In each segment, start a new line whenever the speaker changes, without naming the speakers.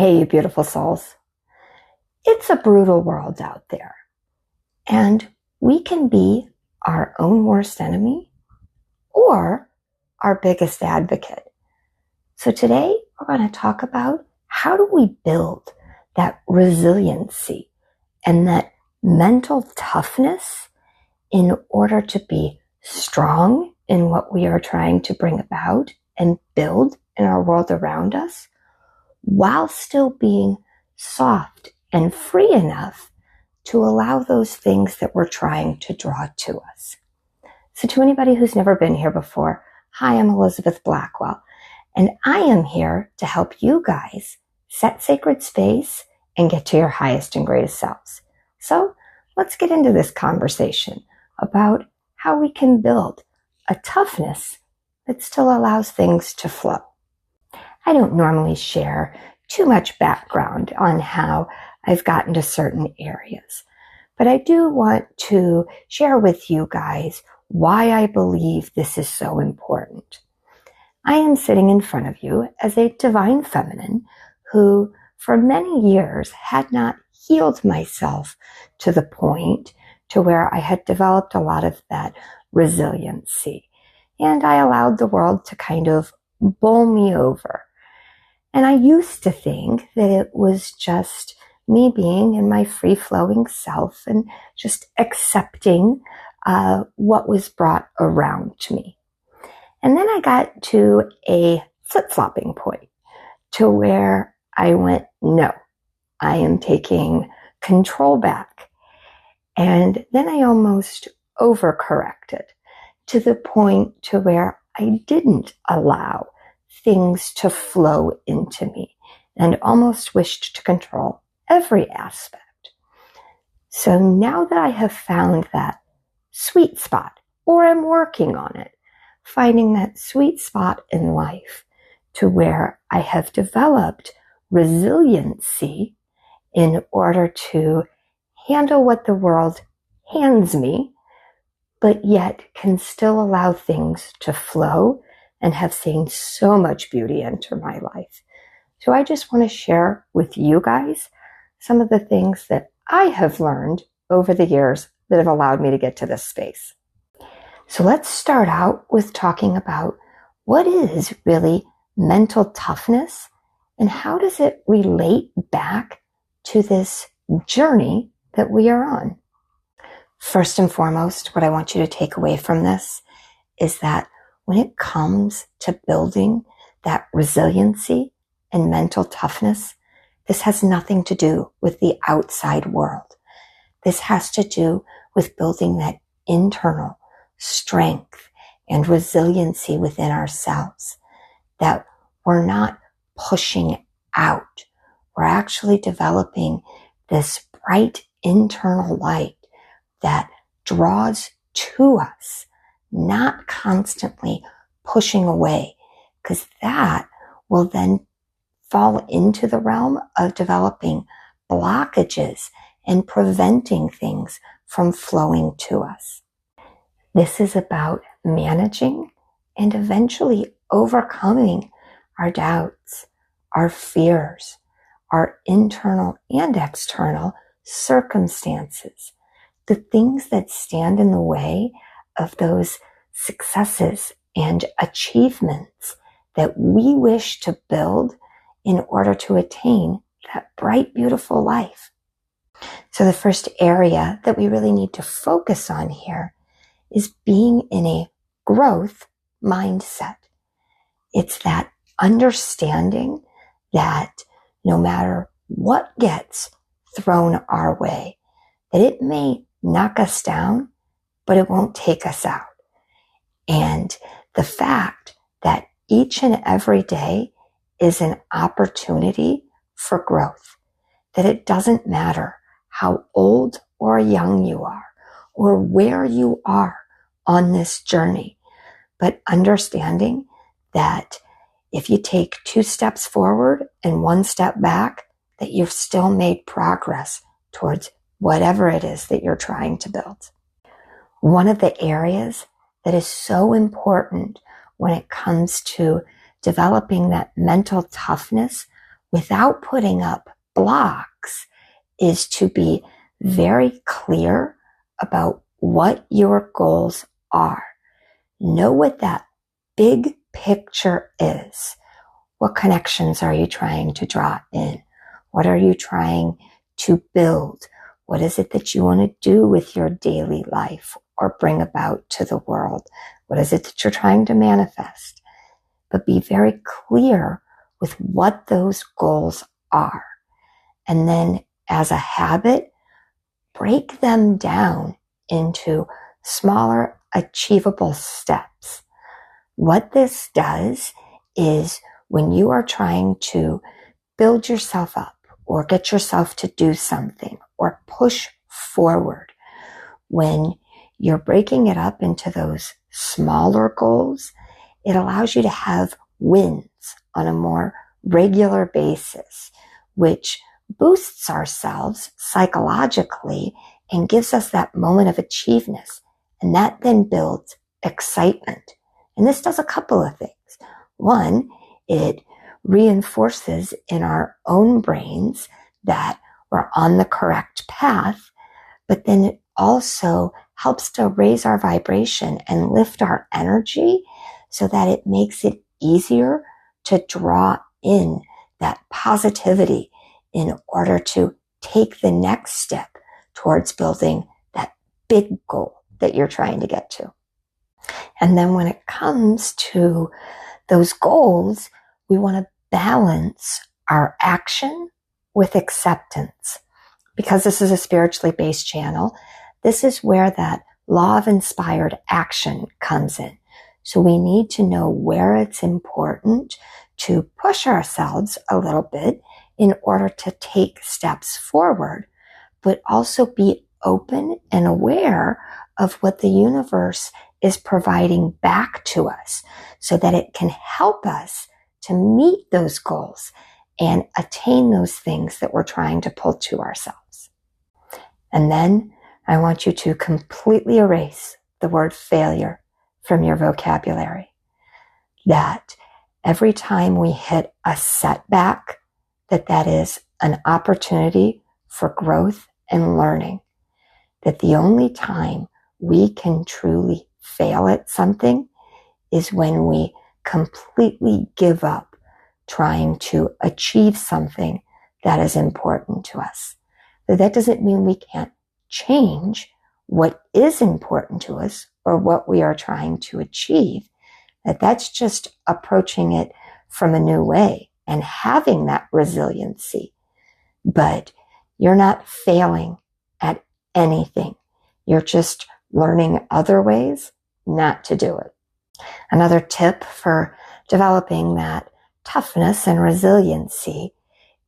Hey, you beautiful souls. It's a brutal world out there, and we can be our own worst enemy or our biggest advocate. So today we're going to talk about how do we build that resiliency and that mental toughness in order to be strong in what we are trying to bring about and build in our world around us, while still being soft and free enough to allow those things that we're trying to draw to us. So to anybody who's never been here before, hi, I'm Elizabeth Blackwell, and I am here to help you guys set sacred space and get to your highest and greatest selves. So let's get into this conversation about how we can build a toughness that still allows things to flow. I don't normally share too much background on how I've gotten to certain areas, but I do want to share with you guys why I believe this is so important. I am sitting in front of you as a divine feminine who for many years had not healed myself to the point to where I had developed a lot of that resiliency, and I allowed the world to kind of bowl me over. And I used to think that it was just me being in my free-flowing self and just accepting what was brought around to me. And then I got to a flip-flopping point to where I went, no, I am taking control back. And then I almost overcorrected to the point to where I didn't allow things to flow into me and almost wished to control every aspect. So now that I have found that sweet spot, or I'm working on it, finding that sweet spot in life to where I have developed resiliency in order to handle what the world hands me, but yet can still allow things to flow and have seen so much beauty enter my life. So I just want to share with you guys some of the things that I have learned over the years that have allowed me to get to this space. So let's start out with talking about what is really mental toughness and how does it relate back to this journey that we are on. First and foremost, what I want you to take away from this is that when it comes to building that resiliency and mental toughness, this has nothing to do with the outside world. This has to do with building that internal strength and resiliency within ourselves, that we're not pushing out. We're actually developing this bright internal light that draws to us, not constantly pushing away, because that will then fall into the realm of developing blockages and preventing things from flowing to us. This is about managing and eventually overcoming our doubts, our fears, our internal and external circumstances, the things that stand in the way of those successes and achievements that we wish to build in order to attain that bright, beautiful life. So the first area that we really need to focus on here is being in a growth mindset. It's that understanding that no matter what gets thrown our way, that it may knock us down, but it won't take us out. And the fact that each and every day is an opportunity for growth, that it doesn't matter how old or young you are or where you are on this journey, but understanding that if you take 2 steps forward and 1 step back, that you've still made progress towards whatever it is that you're trying to build. One of the areas that is so important when it comes to developing that mental toughness without putting up blocks is to be very clear about what your goals are. Know what that big picture is. What connections are you trying to draw in? What are you trying to build? What is it that you want to do with your daily life or bring about to the world? What is it that you're trying to manifest? But be very clear with what those goals are. And then as a habit, break them down into smaller, achievable steps. What this does is when you are trying to build yourself up or get yourself to do something or push forward, when you're breaking it up into those smaller goals, it allows you to have wins on a more regular basis, which boosts ourselves psychologically and gives us that moment of achievement. And that then builds excitement. And this does a couple of things. One, it reinforces in our own brains that we're on the correct path, but then it also helps to raise our vibration and lift our energy so that it makes it easier to draw in that positivity in order to take the next step towards building that big goal that you're trying to get to. And then when it comes to those goals, we want to balance our action with acceptance. Because this is a spiritually based channel, this is where that law of inspired action comes in. So we need to know where it's important to push ourselves a little bit in order to take steps forward, but also be open and aware of what the universe is providing back to us so that it can help us to meet those goals and attain those things that we're trying to pull to ourselves. And then I want you to completely erase the word failure from your vocabulary. That every time we hit a setback, that is an opportunity for growth and learning. That the only time we can truly fail at something is when we completely give up trying to achieve something that is important to us. But that doesn't mean we can't change what is important to us or what we are trying to achieve. That's just approaching it from a new way and having that resiliency. But you're not failing at anything. You're just learning other ways not to do it. Another tip for developing that toughness and resiliency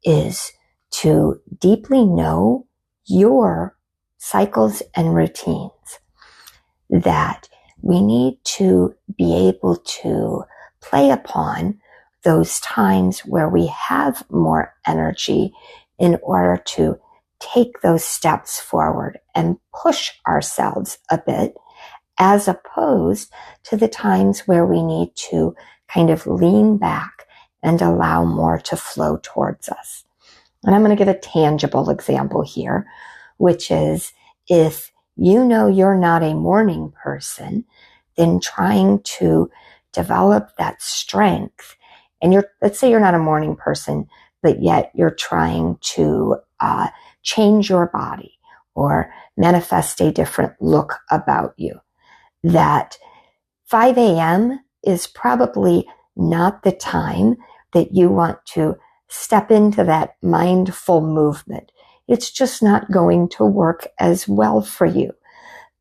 is to deeply know your cycles and routines. That we need to be able to play upon those times where we have more energy in order to take those steps forward and push ourselves a bit, as opposed to the times where we need to kind of lean back and allow more to flow towards us. And I'm going to give a tangible example here, which is if you know you're not a morning person, then trying to develop that strength, and let's say you're not a morning person, but yet you're trying to change your body or manifest a different look about you, that 5 a.m. is probably not the time that you want to step into that mindful movement. It's just not going to work as well for you.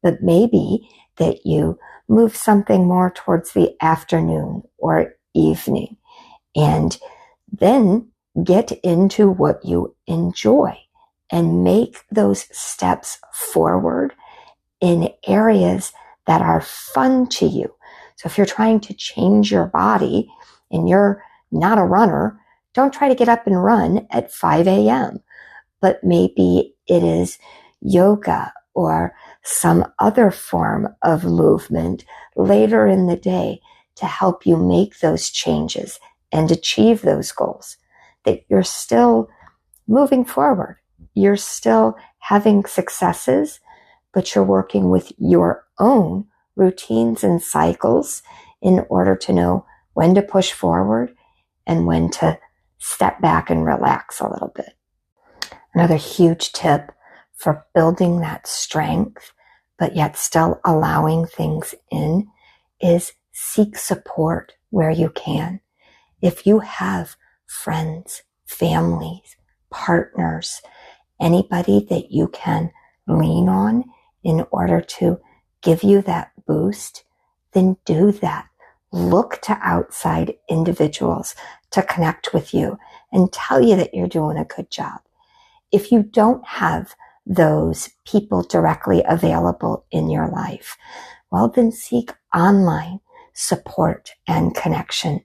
But maybe that you move something more towards the afternoon or evening, and then get into what you enjoy and make those steps forward in areas that are fun to you. So if you're trying to change your body and you're not a runner, don't try to get up and run at 5 a.m. But maybe it is yoga or some other form of movement later in the day to help you make those changes and achieve those goals. that you're still moving forward. You're still having successes, but you're working with your own routines and cycles in order to know when to push forward and when to step back and relax a little bit. Another huge tip for building that strength, but yet still allowing things in, is seek support where you can. If you have friends, families, partners, anybody that you can lean on in order to give you that boost, then do that. Look to outside individuals to connect with you and tell you that you're doing a good job. If you don't have those people directly available in your life, well, then seek online support and connection.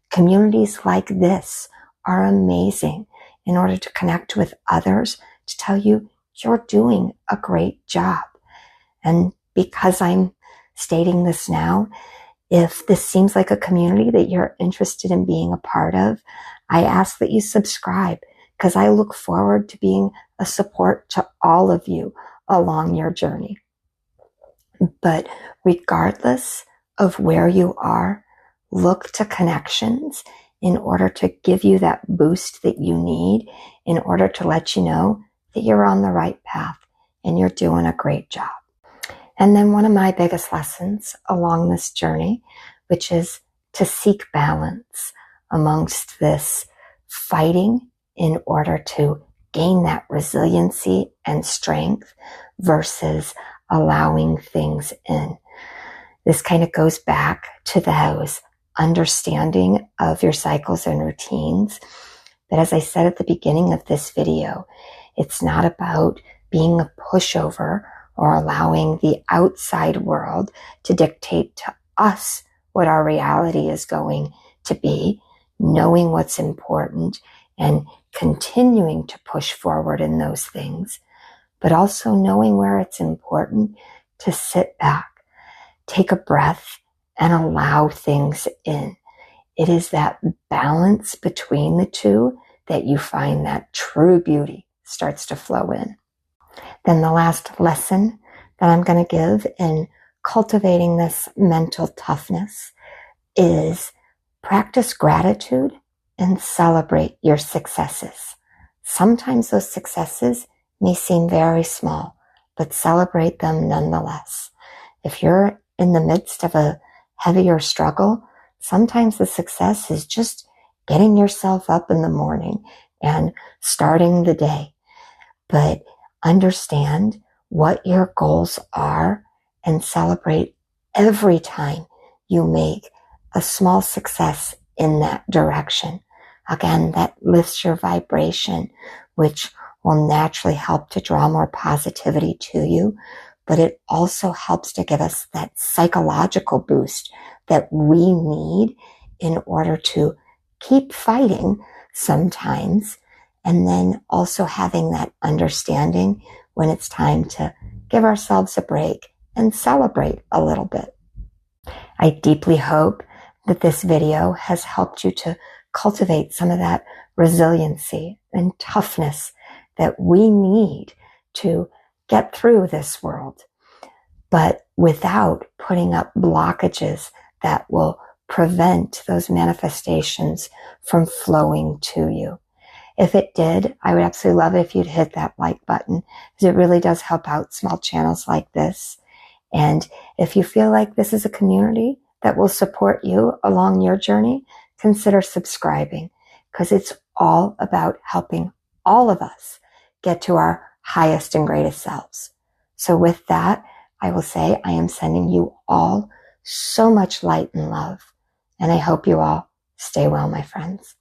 Communities like this are amazing in order to connect with others, to tell you you're doing a great job. And because I'm stating this now, if this seems like a community that you're interested in being a part of, I ask that you subscribe, because I look forward to being a support to all of you along your journey. But regardless of where you are, look to connections in order to give you that boost that you need, in order to let you know that you're on the right path and you're doing a great job. And then one of my biggest lessons along this journey, which is to seek balance amongst this fighting in order to gain that resiliency and strength versus allowing things in. This kind of goes back to those understanding of your cycles and routines. But as I said at the beginning of this video, it's not about being a pushover or allowing the outside world to dictate to us what our reality is going to be, knowing what's important and continuing to push forward in those things, but also knowing where it's important to sit back, take a breath, and allow things in. It is that balance between the two that you find that true beauty starts to flow in. Then the last lesson that I'm going to give in cultivating this mental toughness is practice gratitude and celebrate your successes. Sometimes those successes may seem very small, but celebrate them nonetheless. If you're in the midst of a heavier struggle, sometimes the success is just getting yourself up in the morning and starting the day. But understand what your goals are and celebrate every time you make a small success in that direction. Again, that lifts your vibration, which will naturally help to draw more positivity to you, but it also helps to give us that psychological boost that we need in order to keep fighting sometimes, and then also having that understanding when it's time to give ourselves a break and celebrate a little bit. I deeply hope that this video has helped you to cultivate some of that resiliency and toughness that we need to get through this world, but without putting up blockages that will prevent those manifestations from flowing to you. If it did, I would absolutely love it if you'd hit that like button, because it really does help out small channels like this. And if you feel like this is a community that will support you along your journey, consider subscribing, because it's all about helping all of us get to our highest and greatest selves. So with that, I will say I am sending you all so much light and love, and I hope you all stay well, my friends.